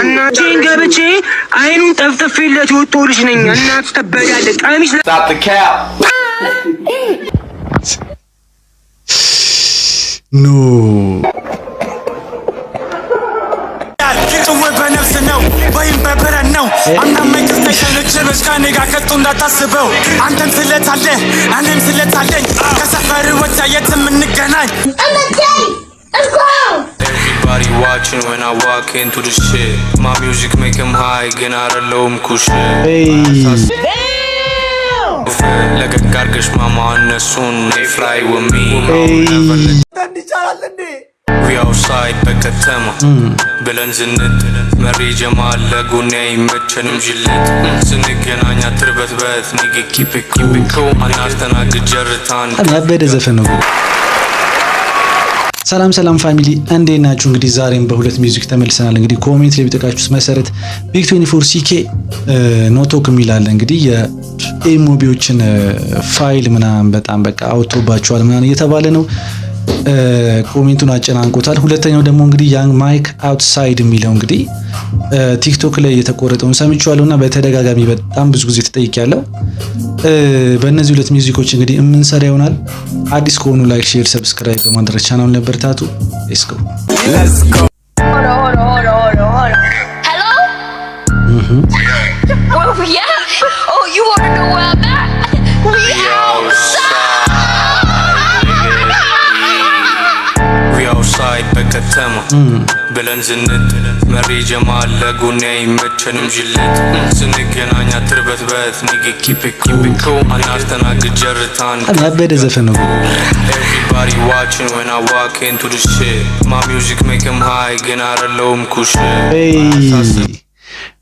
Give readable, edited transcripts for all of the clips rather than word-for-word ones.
እናቴን ገብቼ አይኑን ጠፍጥፌለት የወጣሁ ልጅ ነኝ። እናት ተበዳለ ቀሚስ ኖ በነፍስ ነው ወይም በብረት ነው አናመቅስ ተሸነች በስካኔ ጋር ከቶ እንዳታስበው አንተም ስለታለ እኔም ስለታለኝ ከሰፈር ወጣ የትም እንገናኝ Everybody watching when I walk into the shit My music make him high ግን አይደለሁም ኩሽ ለቀቅ አድርገሽ ማማ እነሱን they fly with me We outside በከተማ ብለን ዝንት መሪ ጀማል ለጎኔ አይመቸንም ጅልት ስንገናኛ ትርበትበት ኒግ ኪፕ አናስተናግድ ጀርታን ያበደ ዘፈን ነው። ሰላም ሰላም ፋሚሊ እንዴት ናችሁ? እንግዲህ ዛሬም በሁለት ሚውዚክ ተመልሰናል። እንግዲህ ኮሜንት ላይ ቢጠቃችሁት መሰረት ቢግ 24 ሲኬ ኖቶክ የሚላል እንግዲህ የኤሞቢዎችን ፋይል ምናምን በጣም በቃ አውጥቶባቸዋል ምናምን እየተባለ ነው። ኮሜንቱን አጨናንቆታል። ሁለተኛው ደግሞ እንግዲህ ያንግ ማይክ አውትሳይድ የሚለው እንግዲህ ቲክቶክ ላይ የተቆረጠውን ሰምቻለሁና በተደጋጋሚ በጣም ብዙ ጊዜ ተጠይቄያለሁ። በእነዚህ ሁለት ሚውዚኮች እንግዲህ የምንሰራ ይሆናል። አዲስ ከሆኑ ላይክ፣ ሼር፣ ሰብስክራይብ በማድረግ ቻናሉን ለበርታቱ። ሌትስ ጎ በከተማ ብለን ዝንት መሪ ጀማል ለጎኔ አይመቸንም ጅልት ስንገናኛ ትርበትበት ኒግ ኪፕ አናስተናግድ ጀርታን ያበደ ዘፈን ነው። Everybody watching when I walk into the shit My music make him high ግን አይደለሁም ኩሽ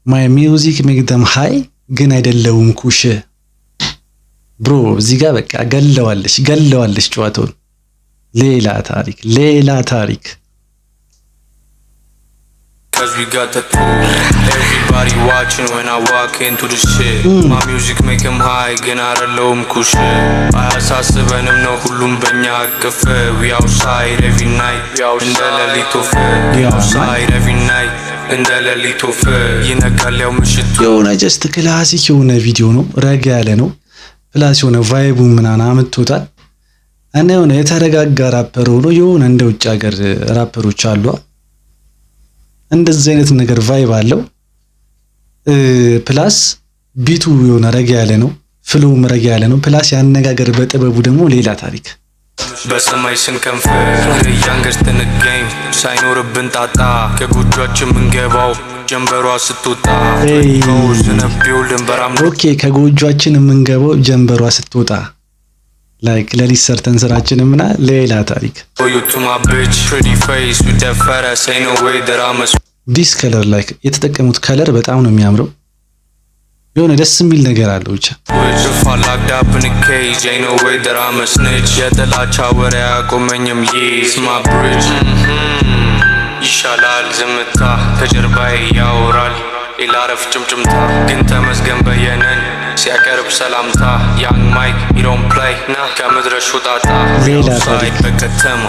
My music make them high ግን አይደለሁም ኩሽ ብሮ እዚህ ጋር በቃ ገለዋለች ጨዋታውን። ሌላ ታሪክ Cause we got the Everybody watching when I walk into the shit My music make him high ግን አይደለሁም ኩሽ አያሳስበንም ነው ሁሉም በእኛ አቅፍ We outside every night እንደ ሌሊት ወፍ We outside every night እንደ ሌሊት ወፍ ይነጋል ያው ምሽቱ የሆነ ጀስት ክላሲክ የሆነ ቪዲዮ ነው። ረጋ ያለ ነው። ፕላስ የሆነ ቫይቡ ምናምን አምጥቶታል። እና የሆነ የተረጋጋ ራፐር ሆኖ የሆነ እንደ ውጭ ሀገር ራፐሮች አሉ እንደዚህ አይነት ነገር ቫይብ አለው። ፕላስ ቢቱ የሆነ ረጋ ያለ ነው። ፍሎውም ረጋ ያለ ነው። ፕላስ ያነጋገር በጥበቡ ደግሞ ሌላ ታሪክ በሰማይ ስንከንፍ ያንገስ ተነገኝ ሳይኖርብን ጣጣ ከጎጆአችን ምንገባው ጀንበሯ ስትወጣ ኦኬ ከጎጆአችን የምንገባው ጀንበሯ ስትወጣ ላይክ ለሊት ሰርተን ስራችንን ምና ሌላ ታሪክ ዲስ ከለር ላይክ የተጠቀሙት ከለር በጣም ነው የሚያምረው። የሆነ ደስ የሚል ነገር አለው ብቻ የጥላቻ ወሬ አያቆመኝም ይሻላል ዝምታ ከጀርባዬ ያወራል ኢላረፍ ጭምጭምታ ግን ተመስገን በየነን ሲያቀርብ ሰላምታ ያን ማይክ ይሮን ፕላይ ና ከምድረሽ ውጣጣ ሳይድ በከተማ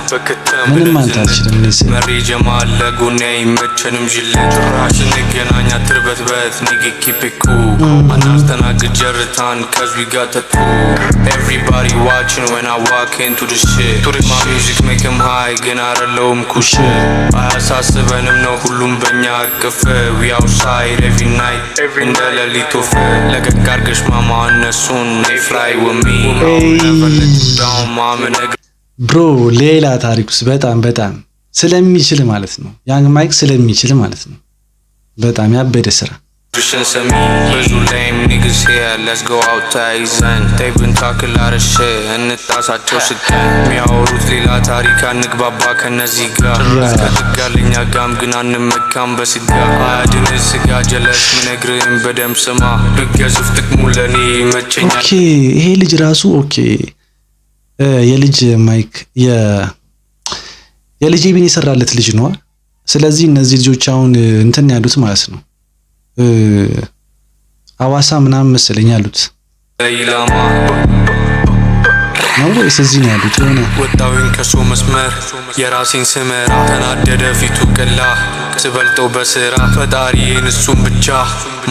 ምንም አንታችልም መሪ ጀማል ለጎኔ አይመቸንም ጅልት ጭራሽ እንገናኛ ትርበትበት ኒግ ኪፕ አናስተናግድ ጀርታን cause we got the Everybody watching when I walk into the shit My music make him high ግን አይደለሁም ኩሽ አያሳስበንም ነው ሁሉም በእኛ አቅፍ We outside every night እንደ ሌሊት ወፍ ለቀቅ አድርገሽ ማማ እነሱን they fly with me ብሮ ሌላ ታሪክ ውስጥ በጣም ስለሚችል ማለት ነው። ያንግ ማይክ ስለሚችል ማለት ነው። በጣም ያበደ ስራ ሰሚ ብዙ ላይም ኒግስ here let's go out ታይዘን they've been talking a lot of shit እንጣሳቸው ስቀን የሚያወሩት ሌላ ታሪክ አንግባባ ከነዚህ ጋር እስከትጋለኛ ጋም ግን አንመካም በስጋ አያድን ስጋ ጀለስ ምነግርህን በደም ስማ ብገዝፍ ጥቅሙ ለኔ ይመቸኛል። ኦኬ ይሄ ልጅ ራሱ ኦኬ የልጅ ማይክ የልጅ ቢን የሰራለት ልጅ ነው። ስለዚህ እነዚህ ልጆች አሁን እንትን ያሉት ማለት ነው አዋሳ ምናምን መሰለኝ ያሉት ነው ወይስ እዚህ ነው ያሉት? የሆነ ወጣዊን ከሱ መስመር የራሴን ስመራ ተናደደ ፊቱ ቅላ ስበልጠው በስራ ፈጣሪዬን እሱም ብቻ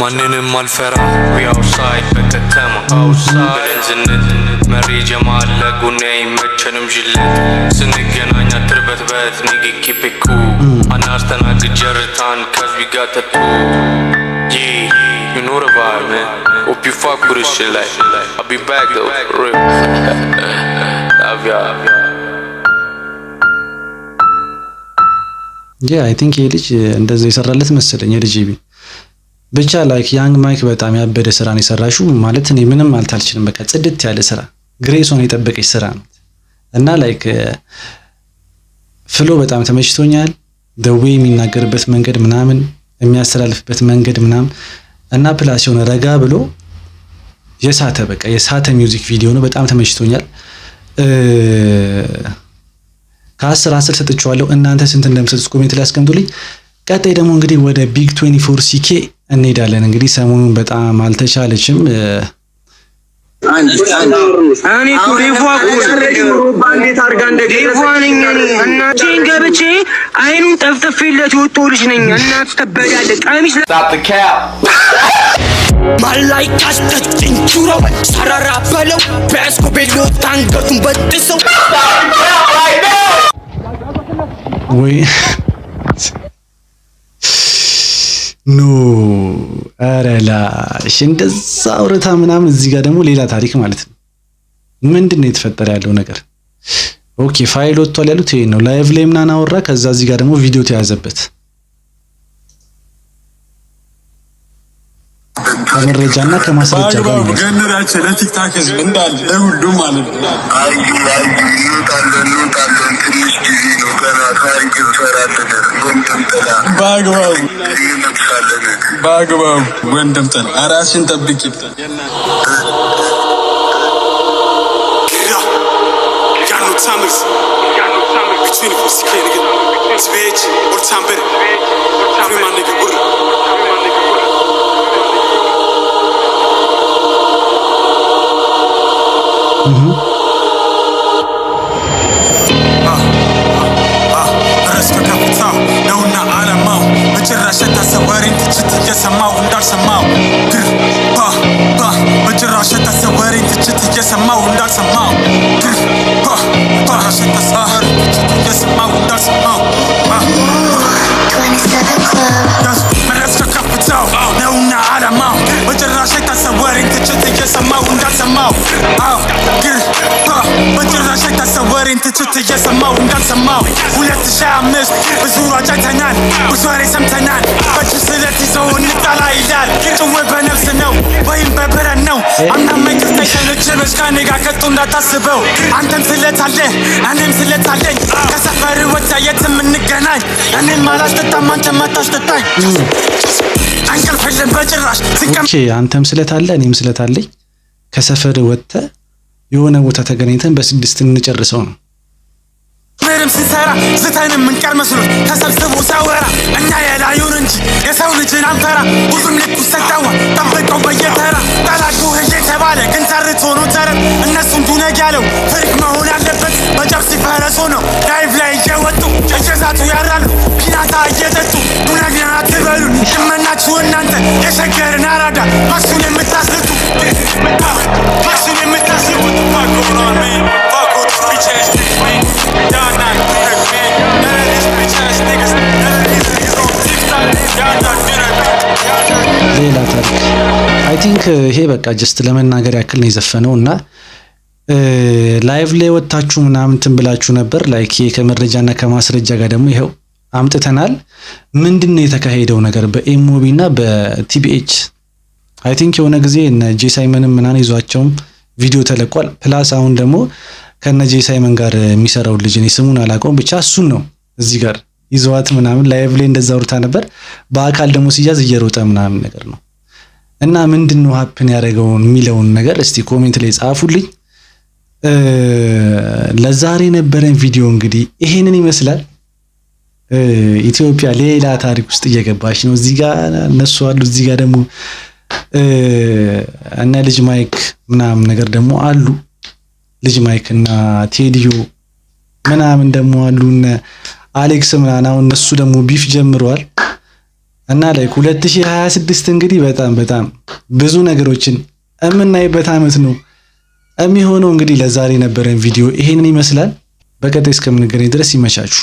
ማንንም አልፈራ ዊአውትሳይድ በከተማ አውትሳይድ ዝንት መሪ ጀማል ለጉና ይመቸንም ጅለት ስንገናኛ ትርበትበት ኒግ ኪፕ ኢት ኩል አናስተናግድ ጀርታን cause we got the yeah you know the vibe man hope you fuck with this shit like I'll be back though for real love y'all ያ አይ ቲንክ ይሄ ልጅ እንደዛ ይሰራለት መሰለኝ የልጅቢ ብቻ ላይክ ያንግ ማይክ በጣም ያበደ ስራ ነው የሰራሽው ማለት እኔ ምንም አልታልችልም በቃ ጽድት ያለ ስራ ግሬሶን የጠበቀች ስራ ነው እና ላይክ ፍሎ በጣም ተመችቶኛል the way የሚናገርበት መንገድ ምናምን የሚያስተላልፍበት መንገድ ምናምን እና ፕላስ የሆነ ረጋ ብሎ የሳተ በቃ የሳተ ሚውዚክ ቪዲዮ ነው በጣም ተመችቶኛል ከ10 ሰጥቻለሁ እናንተ ስንት እንደምትሰጡት ኮሜንት ላይ አስቀምጡልኝ ቀጣይ ደግሞ እንግዲህ ወደ ቢግ 24 ሲኬ እንሄዳለን እንግዲህ ሰሞኑን በጣም አልተቻለችም እኔ ኩሪፉ ባንዴት አርጋ እንደገፋነኝ እናቴን ገብቼ አይኑን ጠፍጥፌለት ወጥቶልሽ ነኝ እናት ተበዳለ ቀሚስ ማላይካስ ተጭንቹሮ ሰራራ በለው በስኮ ቤሎ ታንገቱን በጥሰው ወይ ኖ አረላ እንደዛ አውርታ ምናምን እዚህ ጋር ደግሞ ሌላ ታሪክ ማለት ነው ምንድነው የተፈጠረ ያለው ነገር ኦኬ ፋይል ወጥቷል ያሉት ይሄ ነው ላይቭ ላይ ምናምን አወራ ከዛ እዚህ ጋር ደግሞ ቪዲዮ ተያዘበት ከመረጃና ከማስረጃ ጋር ነው ገነራችን ለቲክታክ ህዝብ እንዳለ ለሁሉም ማለት ነው ትንሽ ጊዜ ነው ገና ታሪክ እንሰራለን በአግባቡ ወንድም ጠላ ራስሽን ጠብቂ Thomas, between the pussy kid, nigga. This bitch, all the time better. Free my nigga, Buddha. رزق كابتاو لونا على ماو بجراشة تصورين تجت يسماو وندار سماو كر با با بجراشة تصورين تجت يسماو وندار سماو كر با بجراشة تصورين تجت يسماو وندار سماو 27 Club رزق كابتاو لونا على ماو بجراشة تصورين تجت يسماو وندار سماو كر با بجراشة تصورين تجت يسماو وندار سماو ሁለት ሺህ አምስት ብዙ ሯጫተናል ብዙ ወሬ ሰምተናል በእጅ ስለት ይዘው እንጣላ ይላል ጭዌ በነፍስ ነው ወይም በብረት ነው አምናማኝ ክስተኞች በሽካኔ ጋር ከቶ እንዳታስበው አንተም ስለት አለ እኔም ስለት አለኝ ከሰፈር ወጣ የትም እንገናኝ እኔም አላስጠጣም አንተም አታስጠጣኝ አንቀልፍ የለም በጭራሽ ኦኬ አንተም ስለት አለ እኔም ስለት አለኝ ከሰፈር ወጣ የሆነ ቦታ ተገናኝተን በስድስት እንጨርሰው ነው ምንም ሲሰራ ዝተንም ምንቀር መስሎት ተሰብስቦ ሳወራ እኛ የላዩን እንጂ የሰው ልጅን አንፈራ ሁሉም ልኩ ሰጠዋ ጠብቀው በየተራ ጠላቁ እየተባለ ግን ተርቶ ነው ተረት እነሱ እንዱነግ ያለው ፍሪክ መሆን ያለበት በጨብሲ ፈረሶ ነው ላይቭ ላይ እየወጡ እየዛቱ ያራሉ ፒናታ እየጠጡ ዱነግን አትበሉ ድመናችሁ እናንተ የሸገርን አራዳ ማክሱን የምታስልጡ ማክሱን የምታስልጡ ሌላ ታሪክ አይ ቲንክ ይሄ በቃ ጀስት ለመናገር ያክል ነው የዘፈነው እና ላይቭ ላይ ወጣችሁ ምናምን ትንብላችሁ ነበር ላይክ ይሄ ከመረጃና ከማስረጃ ጋር ደግሞ ይሄው አምጥተናል ምንድነው የተካሄደው ነገር በኤምኦቢ እና በቲቢኤች አይ ቲንክ የሆነ ጊዜ እነ ጄ ሳይመን ምናምን ይዟቸውም ቪዲዮ ተለቋል ፕላስ አሁን ደግሞ ከነ ጄ ሳይመን ጋር የሚሰራው ልጅ እኔ ስሙን አላውቀውም ብቻ እሱን ነው እዚህ ጋር ይዘዋት ምናምን ላይቭ ላይ እንደዛ ወርታ ነበር በአካል ደግሞ ሲያዝ እየሮጠ ምናምን ነገር ነው እና ምንድነው ሀፕን ያደረገውን የሚለውን ነገር እስቲ ኮሜንት ላይ ጻፉልኝ ለዛሬ ነበረን ቪዲዮ እንግዲህ ይሄንን ይመስላል ኢትዮጵያ ሌላ ታሪክ ውስጥ እየገባች ነው እዚህ ጋር እነሱ አሉ እዚህ ጋር ደግሞ እና ልጅ ማይክ ምናምን ነገር ደግሞ አሉ ልጅ ማይክ እና ቴዲዮ ምናምን ደግሞ አሉና አሌክስ ምናምን አሁን እነሱ ደግሞ ቢፍ ጀምረዋል እና ላይ 2026 እንግዲህ በጣም ብዙ ነገሮችን የምናይበት አመት ነው የሚሆነው። እንግዲህ ለዛሬ ነበረን ቪዲዮ ይሄንን ይመስላል። በቀጣይ እስከምንገናኝ ድረስ ይመቻችሁ።